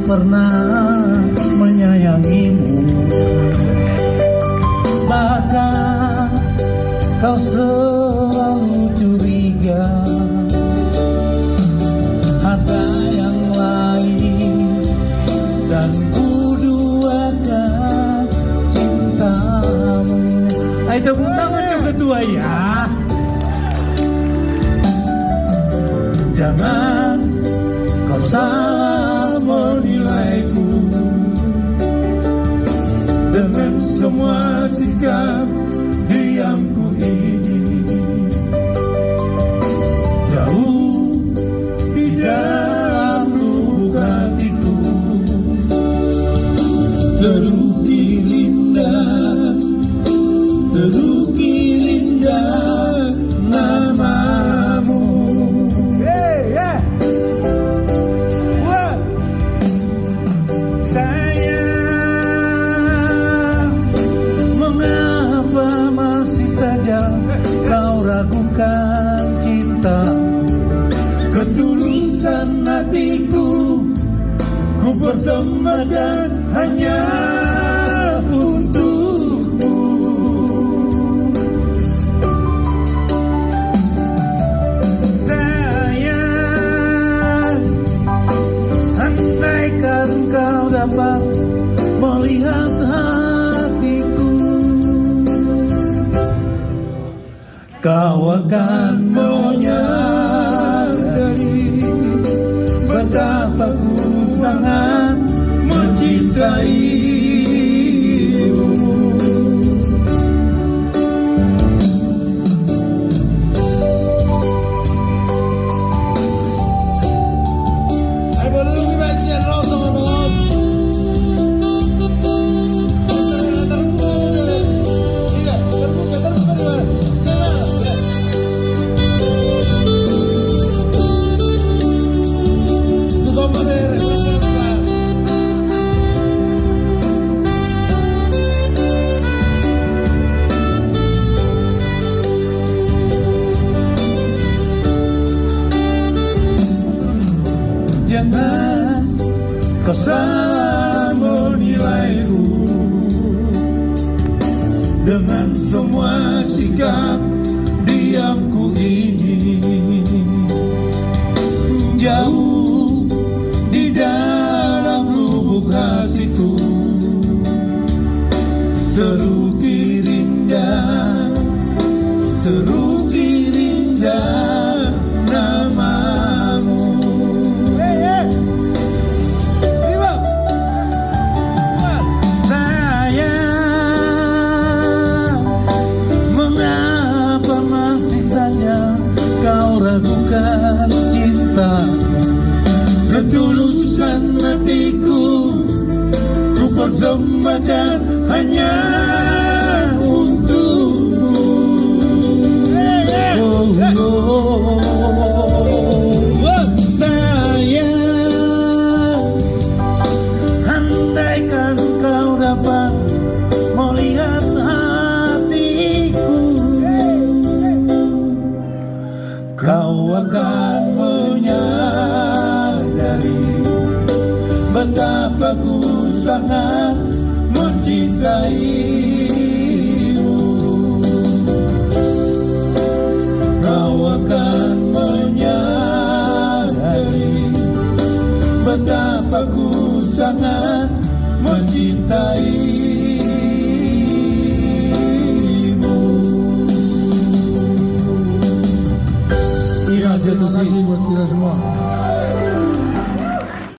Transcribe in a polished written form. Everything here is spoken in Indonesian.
pernah menyayangimu, bahkan kau selalu curiga ada yang lain, dan ku duakan cintamu. Ayo tepuk tangan yang kedua ya. Jangan kau salah menilaiku dengan semua sikap diamku ini. Jauh di dalam lubuk hatiku terukir indah, terukir indah namamu. Kau ragukan cinta, ketulusan hatiku ku persembahkan hanya untukmu. Sayang, andaikan kau dapat melihat hatiku, kau akan menyadari betapa ku sangat mencintaimu. Jangan kau salah menilaiku dengan semua sikap diamku ini. Jauh di dalam lubuk hatiku terukir indah, terukir indah namamu. Kau ragukan cinta, ketulusan hatiku ku persembahkan hanya untukmu. Sayang, andaikan kau dapat melihat hatiku, kau akan menyadari betapa ku sangat mencintaimu. Kau akan menyadari betapa ku sangat mencintaimu. Terima kasih buat kita semua.